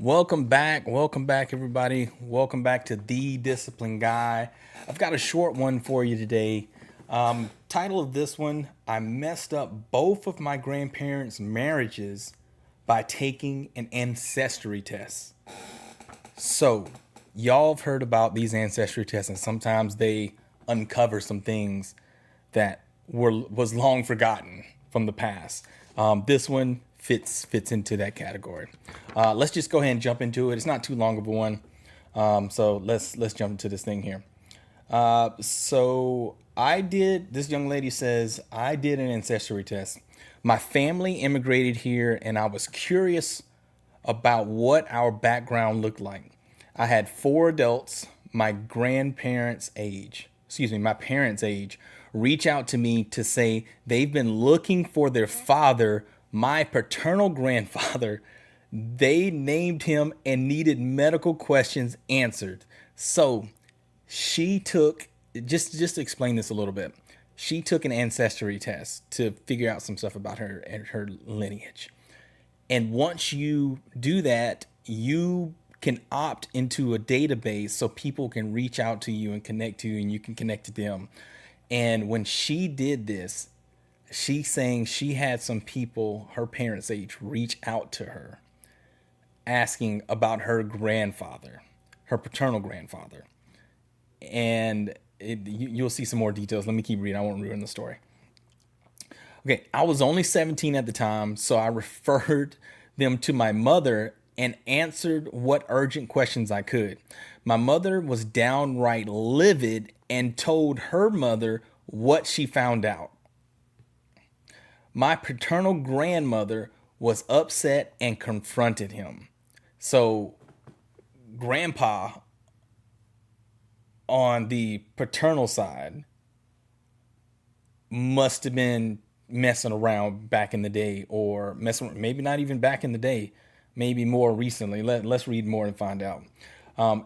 Welcome back. Welcome back, everybody. Welcome back to The Disciplined Guy. I've got a short one for you today. Title of this one: I messed up both of my grandparents' marriages by taking an ancestry test. So, y'all have heard about these ancestry tests, and sometimes they uncover some things that was long forgotten from the past. This one fits into that category. Let's just go ahead and jump into it. It's not too long of a one, so let's jump into this thing here. So I did. This young lady says I did an ancestry test. My family immigrated here, and I was curious about what our background looked like. I had four adults, my parents' age, reach out to me to say they've been looking for their father, my paternal grandfather. They named him and needed medical questions answered. So she took, just to explain this a little bit, she took an ancestry test to figure out some stuff about her and her lineage. And once you do that, you can opt into a database so people can reach out to you and connect to you, and you can connect to them. And when she did this, she's saying she had some people her parents' age reach out to her asking about her grandfather, her paternal grandfather. And you'll see some more details. Let me keep reading. I won't ruin the story. Okay, I was only 17 at the time, so I referred them to my mother and answered what urgent questions I could. My mother was downright livid and told her mother what she found out. My paternal grandmother was upset and confronted him. So, grandpa on the paternal side must have been messing around back in the day, or maybe not even back in the day, maybe more recently. Let's read more and find out.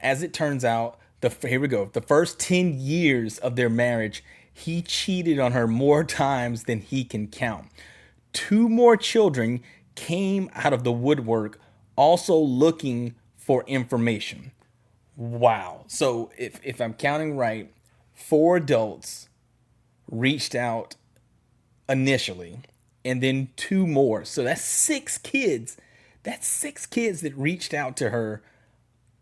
As it turns out, here we go. The first 10 years of their marriage, he cheated on her more times than he can count. Two more children came out of the woodwork, also looking for information. Wow. So if I'm counting right, four adults reached out initially, and then two more. So that's six kids. That's six kids that reached out to her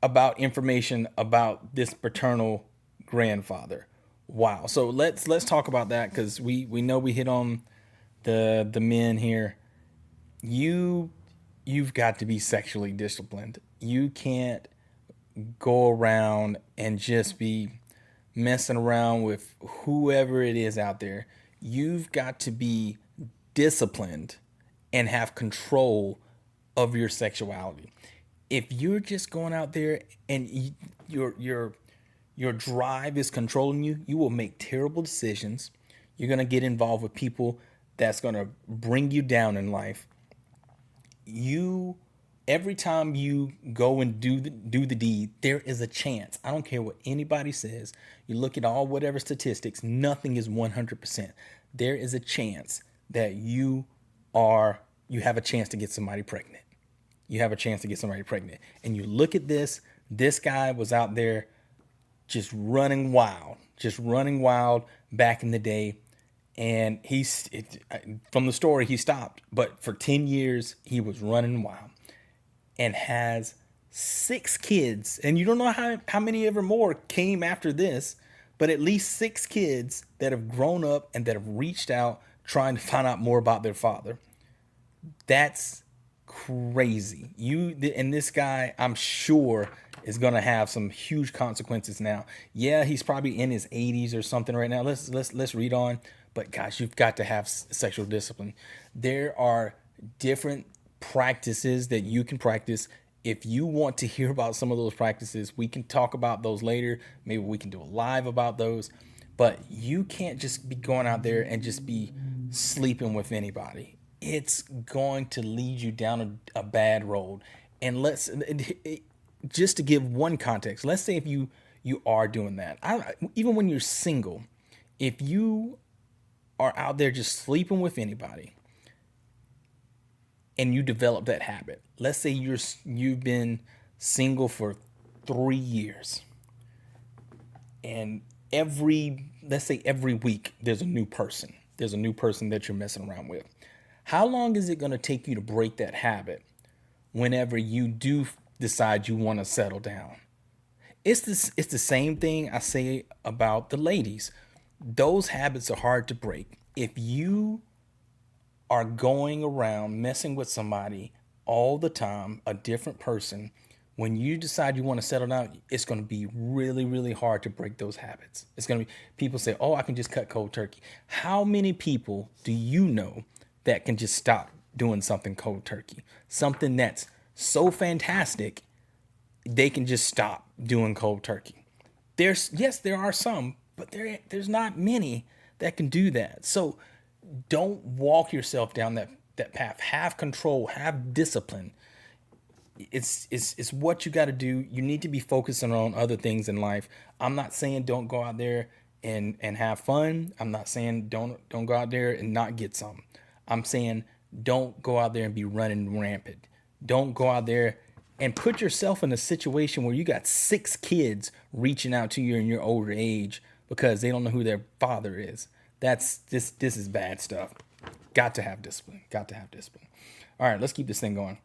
about information about this paternal grandfather. Wow. So let's talk about that, because we know we hit on the men here. You've got to be sexually disciplined. You can't go around and just be messing around with whoever it is out there. You've got to be disciplined and have control of your sexuality. If you're just going out there and your drive is controlling you, you will make terrible decisions. You're going to get involved with people that's going to bring you down in life. You Every time you go and do the deed, there is a chance. I don't care what anybody says. You look at all whatever statistics, nothing is 100%. There is a chance that you have a chance to get somebody pregnant. You have a chance to get somebody pregnant. And you look at this guy was out there just running wild back in the day. And from the story, he stopped. But for 10 years, he was running wild and has six kids. And you don't know how many ever more came after this, but at least six kids that have grown up and that have reached out trying to find out more about their father. That's crazy. And this guy, I'm sure, is going to have some huge consequences now. Yeah, he's probably in his 80s or something right now. Let's read on. But gosh, you've got to have sexual discipline. There are different practices that you can practice. If you want to hear about some of those practices, we can talk about those later. Maybe we can do a live about those. But you can't just be going out there and just be sleeping with anybody. It's going to lead you down a bad road. And just to give one context, let's say if you are doing that, even when you're single, if you are out there just sleeping with anybody, and you develop that habit. Let's say you've been single for 3 years, and let's say every week there's a new person. There's a new person that you're messing around with. How long is it going to take you to break that habit whenever you do decide you want to settle down? It's the same thing I say about the ladies. Those habits are hard to break. If you are going around messing with somebody all the time, a different person, when you decide you want to settle down, it's going to be really, really hard to break those habits. It's going to be, people say, oh, I can just cut cold turkey. How many people do you know that can just stop doing something cold turkey? Something that's so fantastic, they can just stop doing cold turkey. There are some, but there's not many that can do that. So don't walk yourself down that path. Have control, have discipline. It's what you got to do. You need to be focusing on other things in life. I'm not saying don't go out there and have fun. I'm not saying don't go out there and not get some. I'm saying don't go out there and be running rampant. Don't go out there and put yourself in a situation where you got 6 kids reaching out to you in your older age because they don't know who their father is. This is bad stuff. Got to have discipline. Got to have discipline. All right, let's keep this thing going.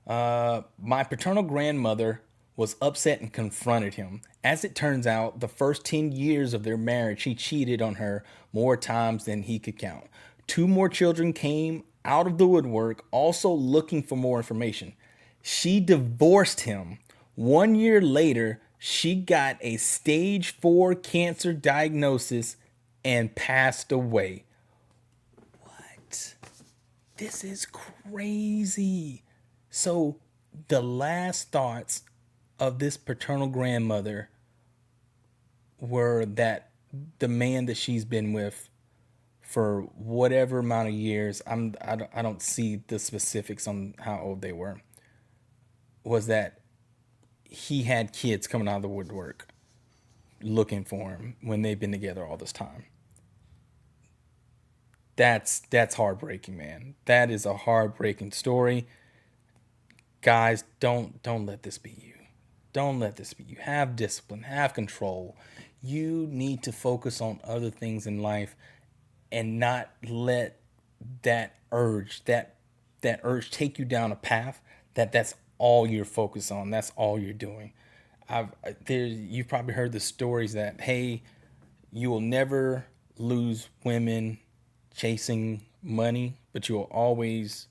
My paternal grandmother was upset and confronted him. As it turns out, the first 10 years of their marriage, he cheated on her more times than he could count. 2 more children came out of the woodwork, also looking for more information. She divorced him. 1 year later, she got a stage 4 cancer diagnosis and passed away. What? This is crazy. So the last thoughts of this paternal grandmother were that the man that she's been with for whatever amount of years, I don't see the specifics on how old they were, was that he had kids coming out of the woodwork looking for him when they've been together all this time. That's heartbreaking, man. That is a heartbreaking story. Guys, don't let this be you. Don't let this be you. Have discipline, have control. You need to focus on other things in life and not let that urge take you down a path that's all you're focused on. That's all you're doing. You've probably heard the stories that, hey, you will never lose women chasing money, but you will always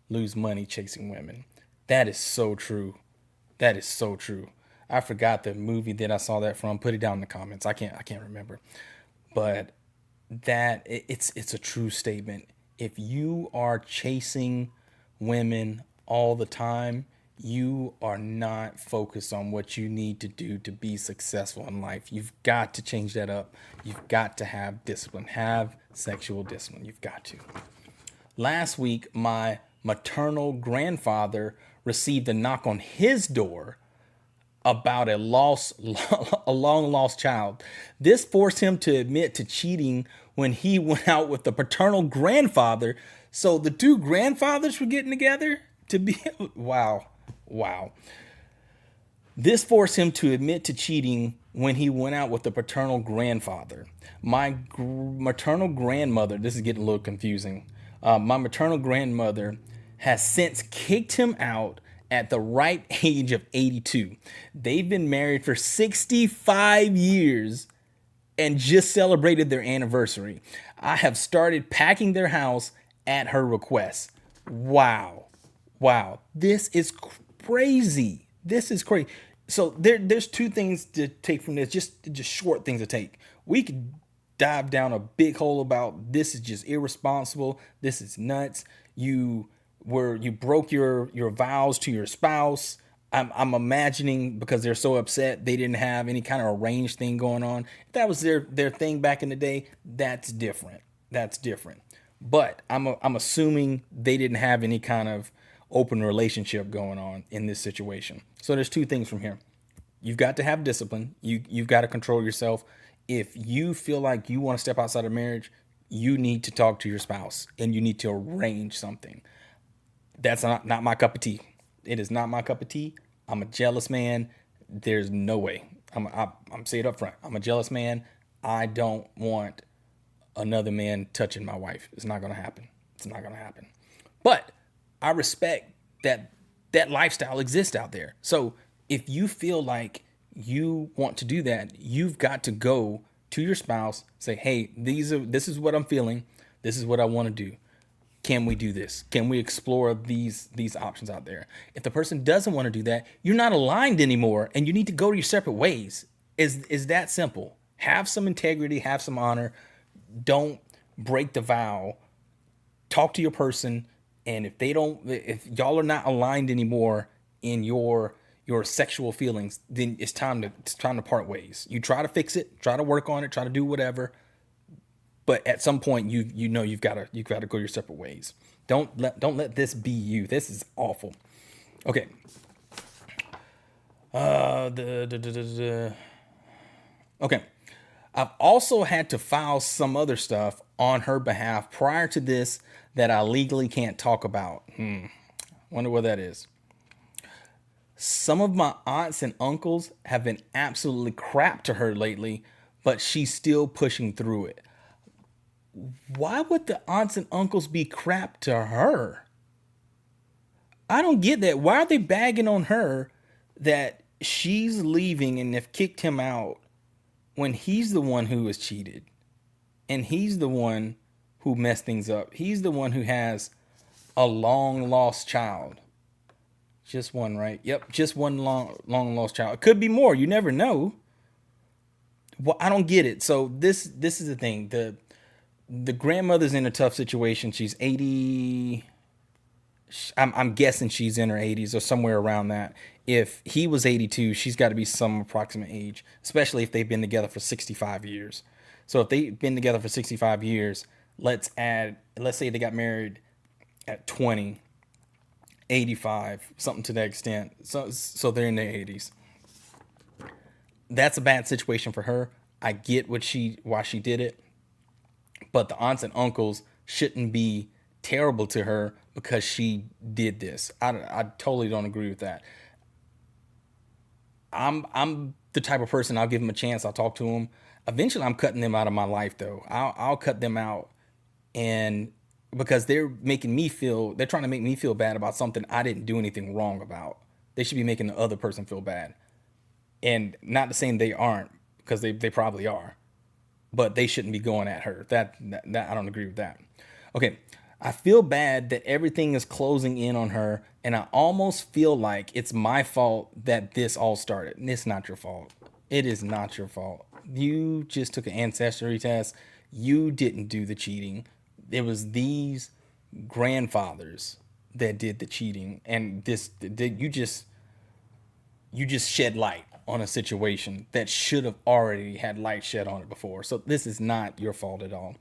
lose money chasing women. That is so true. That is so true. I forgot the movie that I saw that from. Put it down in the comments. I can't remember. But it's a true statement. If you are chasing women all the time, you are not focused on what you need to do to be successful in life. You've got to change that up. You've got to have discipline. Have sexual discipline. You've got to. Last week, my maternal grandfather received a knock on his door about a long lost child. This forced him to admit to cheating when he went out with the paternal grandfather. So the 2 grandfathers were getting together to be, wow. This forced him to admit to cheating when he went out with the paternal grandfather. My maternal grandmother, this is getting a little confusing. My maternal grandmother has since kicked him out at the ripe age of 82. They've been married for 65 years and just celebrated their anniversary. I have started packing their house at her request. Wow. This is crazy. This is crazy. So there's 2 things to take from this, just short things to take. We could dive down a big hole about this is just irresponsible. This is nuts. You broke your vows to your spouse. I'm imagining because they're so upset they didn't have any kind of arranged thing going on. If that was their thing back in the day, that's different. But I'm assuming they didn't have any kind of open relationship going on in this situation. So there's 2 things from here. You've got to have discipline. You've got to control yourself. If you feel like you want to step outside of marriage, you need to talk to your spouse and you need to arrange something. That's not my cup of tea. It is not my cup of tea. I'm a jealous man. There's no way. I'm saying it up front. I'm a jealous man. I don't want another man touching my wife. It's not gonna happen. It's not gonna happen. But I respect that that lifestyle exists out there. So if you feel like you want to do that, you've got to go to your spouse, say, "Hey, this is what I'm feeling. This is what I want to do. Can we do this? Can we explore these options out there?" If the person doesn't want to do that, you're not aligned anymore and you need to go your separate ways. Is that simple. Have some integrity, have some honor. Don't break the vow. Talk to your person, and if y'all are not aligned anymore in your sexual feelings, then it's time to part ways. You try to fix it, try to work on it, try to do whatever, but at some point you've got to go your separate ways. Don't let this be you. This is awful. Okay. Okay. I've also had to file some other stuff on her behalf prior to this that I legally can't talk about. Wonder what that is. Some of my aunts and uncles have been absolutely crap to her lately, but she's still pushing through it. Why would the aunts and uncles be crap to her? I don't get that. Why are they bagging on her that she's leaving and have kicked him out when he's the one who was cheated and he's the one who messed things up? He's the one who has a long lost child. Just one, right? Yep, just one long lost child. It could be more. You never know. Well, I don't get it. So this is the thing. The grandmother's in a tough situation. She's 80. I'm guessing she's in her 80s or somewhere around that. If he was 82, she's got to be some approximate age, especially if they've been together for 65 years. So if they've been together for 65 years, let's say they got married at 20, 85, something to that extent. So they're in their 80s. That's a bad situation for her. I get why she did it, but the aunts and uncles shouldn't be terrible to her because she did this. I totally don't agree with that. I'm the type of person, I'll give them a chance. I'll talk to them. Eventually, I'm cutting them out of my life, though. I'll cut them out, and because they're trying to make me feel bad about something I didn't do anything wrong about. They should be making the other person feel bad, and not to saying they aren't, because they probably are, but they shouldn't be going at her. That I don't agree with that. Okay, I feel bad that everything is closing in on her, and I almost feel like it's my fault that this all started. And it's not your fault. It is not your fault. You just took an ancestry test. You didn't do the cheating. It was these grandfathers that did the cheating, and you just shed light on a situation that should have already had light shed on it before. So this is not your fault at all.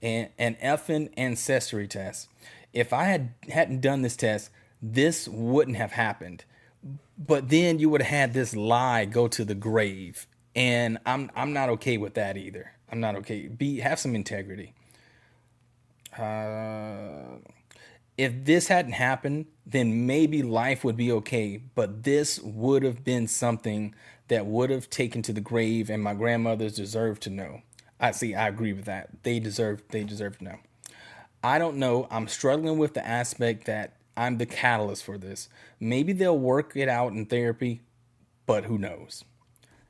And an effing ancestry test. If I hadn't done this test, this wouldn't have happened. But then you would have had this lie go to the grave, and I'm not okay with that either. I'm not okay. Have some integrity. If this hadn't happened, then maybe life would be okay. But this would have been something that would have taken to the grave, and my grandmothers deserve to know. I agree with that. They deserve to know. I don't know. I'm struggling with the aspect that I'm the catalyst for this. Maybe they'll work it out in therapy, but who knows?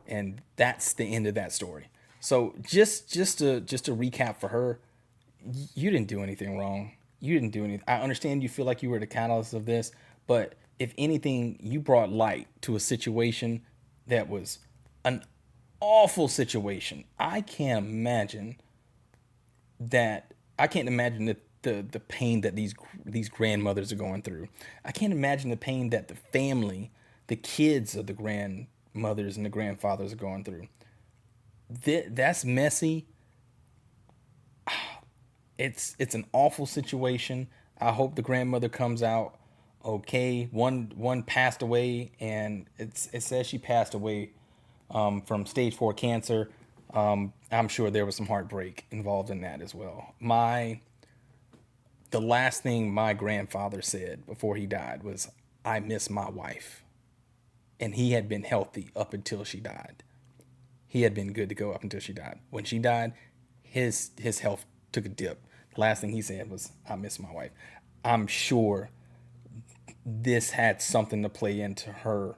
And that's the end of that story. So just to recap for her, you didn't do anything wrong. You didn't do anything. I understand you feel like you were the catalyst of this, but if anything, you brought light to a situation that was an awful situation. I can't imagine that the pain that these grandmothers are going through. I can't imagine the pain that the family, the kids of the grandmothers and the grandfathers are going through. That's messy. It's an awful situation. I hope the grandmother comes out okay. One passed away, and it says she passed away from stage 4 cancer. I'm sure there was some heartbreak involved in that as well. The last thing my grandfather said before he died was, "I miss my wife." And he had been healthy up until she died. He had been good to go up until she died. When she died, his health took a dip. The last thing he said was, "I miss my wife." I'm sure this had something to play into her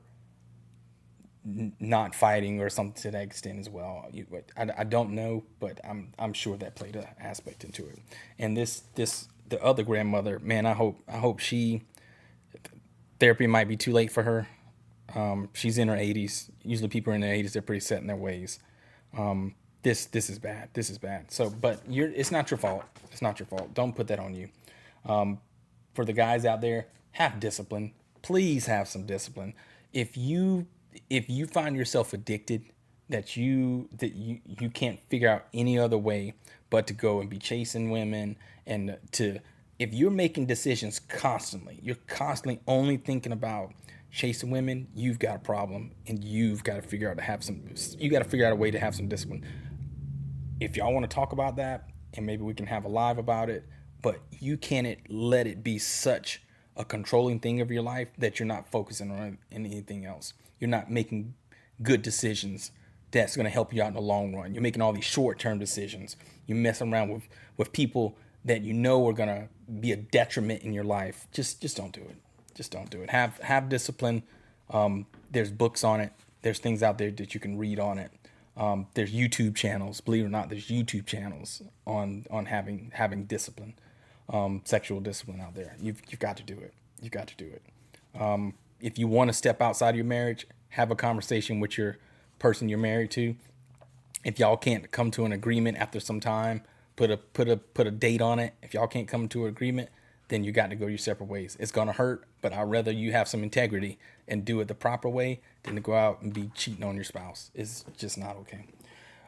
not fighting or something to that extent as well. I don't know, but I'm sure that played an aspect into it. And the other grandmother, man, I hope she therapy might be too late for her. She's in her 80s. Usually people in their 80s, they're pretty set in their ways. This is bad. This is bad. So, but it's not your fault. It's not your fault. Don't put that on you. For the guys out there, have discipline. Please have some discipline. If you find yourself addicted, that you can't figure out any other way but to go and be chasing women, and to if you're making decisions constantly, you're constantly only thinking about chasing women, you've got a problem, and you've got to figure out to have some. You got to figure out a way to have some discipline. If y'all want to talk about that, and maybe we can have a live about it, but you can't let it be such a controlling thing of your life that you're not focusing on anything else. You're not making good decisions that's going to help you out in the long run. You're making all these short-term decisions. You're messing around with people that you know are going to be a detriment in your life. Just don't do it. Just don't do it. Have discipline. There's books on it. There's things out there that you can read on it. There's YouTube channels. Believe it or not, there's YouTube channels on having discipline, sexual discipline out there. You've got to do it. You've got to do it. If you want to step outside of your marriage, have a conversation with your person you're married to. If y'all can't come to an agreement after some time, put a date on it. If y'all can't come to an agreement, then you got to go your separate ways. It's gonna hurt, but I'd rather you have some integrity and do it the proper way than to go out and be cheating on your spouse. It's just not okay.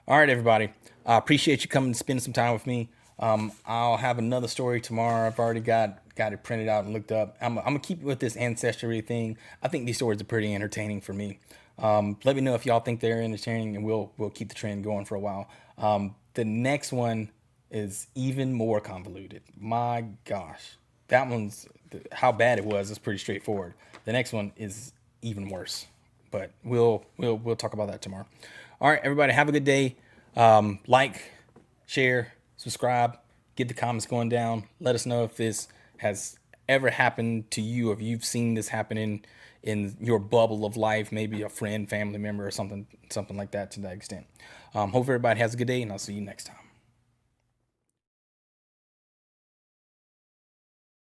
All right, everybody. I appreciate you coming and spending some time with me. I'll have another story tomorrow. I've already got it printed out and looked up. I'm gonna keep it with this ancestry thing. I think these stories are pretty entertaining for me. Let me know if y'all think they're entertaining, and we'll keep the trend going for a while. The next one is even more convoluted. My gosh, that one's how bad it was is pretty straightforward. The next one is even worse, but we'll talk about that tomorrow. All right, everybody, have a good day. Like, share, subscribe, get the comments going down. Let us know if this has ever happened to you, if you've seen this happening in your bubble of life, maybe a friend, family member, or something like that to that extent. Hope everybody has a good day, and I'll see you next time.